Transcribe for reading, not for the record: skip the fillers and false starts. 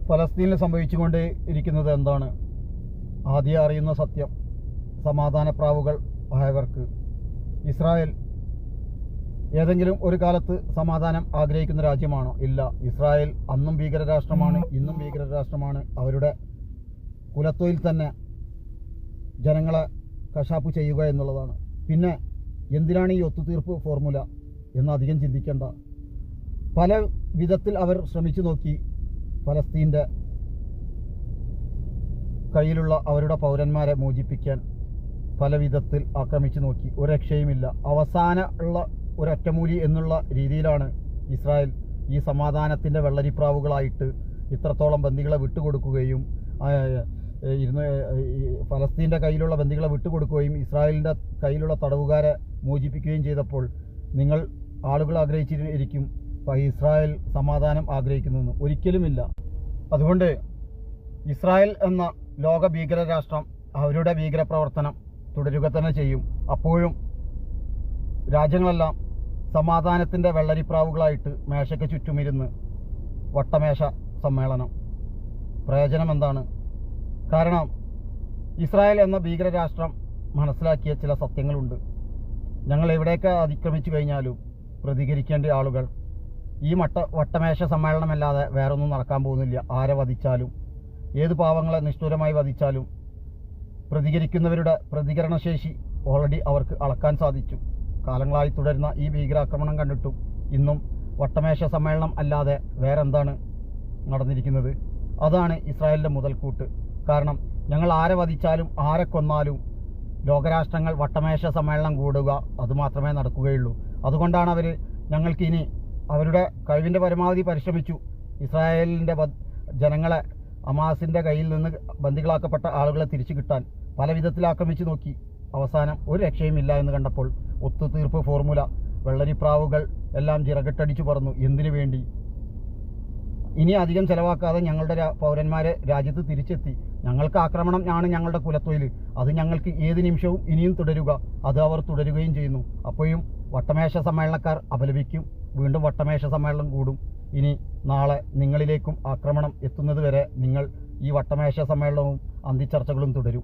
ഫലസ്തീനിൽ സംഭവിച്ചുകൊണ്ട് ഇരിക്കുന്നത് എന്താണ്? ആദ്യം അറിയുന്ന സത്യം, സമാധാനപ്രാവുകൾ ആയവർക്ക് ഇസ്രായേൽ ഏതെങ്കിലും ഒരു കാലത്ത് സമാധാനം ആഗ്രഹിക്കുന്ന രാജ്യമാണോ? ഇല്ല. ഇസ്രായേൽ അന്നും ഭീകരരാഷ്ട്രമാണ്, ഇന്നും ഭീകരരാഷ്ട്രമാണ്. അവരുടെ കുലത്തൊഴിൽ തന്നെ ജനങ്ങളെ കശാപ്പ് ചെയ്യുക എന്നുള്ളതാണ്. പിന്നെ എന്തിനാണ് ഈ ഒത്തുതീർപ്പ് ഫോർമുല എന്ന് അധികം ചിന്തിക്കേണ്ട. പല വിധത്തിൽ അവർ ശ്രമിച്ചു നോക്കി. ഫലസ്തീൻ്റെ കയ്യിലുള്ള അവരുടെ പൗരന്മാരെ മോചിപ്പിക്കാൻ പല വിധത്തിൽ ആക്രമിച്ചു നോക്കി. ഒരു രക്ഷയുമില്ല. അവസാന ഉള്ള ഒരൊറ്റമൂലി എന്നുള്ള രീതിയിലാണ് ഇസ്രായേൽ ഈ സമാധാനത്തിൻ്റെ വെള്ളരിപ്രാവുകളായിട്ട് ഇത്രത്തോളം ബന്ദികളെ വിട്ടുകൊടുക്കുകയും ഫലസ്തീൻ്റെ കയ്യിലുള്ള ബന്ദികളെ വിട്ടുകൊടുക്കുകയും ഇസ്രായേലിൻ്റെ കയ്യിലുള്ള തടവുകാരെ മോചിപ്പിക്കുകയും ചെയ്തപ്പോൾ നിങ്ങൾ ആളുകൾ ആഗ്രഹിച്ചിരിക്കും ഇസ്രായേൽ സമാധാനം ആഗ്രഹിക്കുന്നു. ഒരിക്കലുമില്ല. അതുകൊണ്ട് ഇസ്രായേൽ എന്ന ലോക ഭീകര രാഷ്ട്രം അവരുടെ ഭീകരപ്രവർത്തനം തുടരുക തന്നെ ചെയ്യും. അപ്പോഴും രാജ്യങ്ങളെല്ലാം സമാധാനത്തിൻ്റെ വെള്ളരിപ്രാവുകളായിട്ട് മേശയ്ക്ക് ചുറ്റുമിരുന്ന് വട്ടമേശ സമ്മേളനം. പ്രയോജനം എന്താണ്? കാരണം ഇസ്രായേൽ എന്ന ഭീകരരാഷ്ട്രം മനസ്സിലാക്കിയ ചില സത്യങ്ങളുണ്ട്. ഞങ്ങൾ എവിടെയൊക്കെ അതിക്രമിച്ചു കഴിഞ്ഞാലും പ്രതികരിക്കേണ്ട ആളുകൾ ഈ വട്ടമേശ സമ്മേളനമല്ലാതെ വേറൊന്നും നടക്കാൻ പോകുന്നില്ല. ആരെ വധിച്ചാലും, ഏത് പാവങ്ങളെ നിഷ്ഠൂരമായി വധിച്ചാലും പ്രതികരിക്കുന്നവരുടെ പ്രതികരണശേഷി ഓൾറെഡി അവർക്ക് അളക്കാൻ സാധിച്ചു. കാലങ്ങളായി തുടരുന്ന ഈ ഭീകരാക്രമണം കണ്ടിട്ടും ഇന്നും വട്ടമേശ സമ്മേളനം അല്ലാതെ വേറെന്താണ് നടന്നിരിക്കുന്നത്? അതാണ് ഇസ്രായേലിൻ്റെ മുതൽക്കൂട്ട്. കാരണം ഞങ്ങൾ ആരെ വധിച്ചാലും ആരെ കൊന്നാലും ലോകരാഷ്ട്രങ്ങൾ വട്ടമേശ സമ്മേളനം കൂടുക, അതുമാത്രമേ നടക്കുകയുള്ളൂ. അതുകൊണ്ടാണ് അവർ ഞങ്ങൾക്കിനി അവരുടെ കഴിവിൻ്റെ പരമാവധി പരിശ്രമിച്ചു ഇസ്രായേലിൻ്റെ ജനങ്ങളെ ഹമാസിൻ്റെ കയ്യിൽ നിന്ന് ബന്ദികളാക്കപ്പെട്ട ആളുകളെ തിരിച്ചു കിട്ടാൻ പല വിധത്തിൽ ആക്രമിച്ചു നോക്കി. അവസാനം ഒരു രക്ഷയുമില്ല എന്ന് കണ്ടപ്പോൾ ഒത്തുതീർപ്പ് ഫോർമുല, വെള്ളരിപ്രാവുകൾ എല്ലാം ചിറകിട്ടടിച്ചു പറന്നു. എന്തിനു വേണ്ടി? ഇനി അധികം ചെലവാക്കാതെ ഞങ്ങളുടെ പൗരന്മാരെ രാജ്യത്ത് തിരിച്ചെത്തി. ഞങ്ങൾക്ക് ആക്രമണം ആണ് ഞങ്ങളുടെ കുലത്തൊഴിൽ. അത് ഞങ്ങൾക്ക് ഏത് നിമിഷവും ഇനിയും തുടരുക. അത് അവർ തുടരുകയും ചെയ്യുന്നു. അപ്പോഴും വട്ടമേശ സമ്മേളനക്കാർ അപലപിക്കും. വീണ്ടും വട്ടമേശ സമ്മേളനം കൂടും. ഇനി നാളെ നിങ്ങളിലേക്കും ആക്രമണം എത്തുന്നത് വരെ നിങ്ങൾ ഈ വട്ടമേശ സമ്മേളനവും അന്തിച്ചർച്ചകളും തുടരും.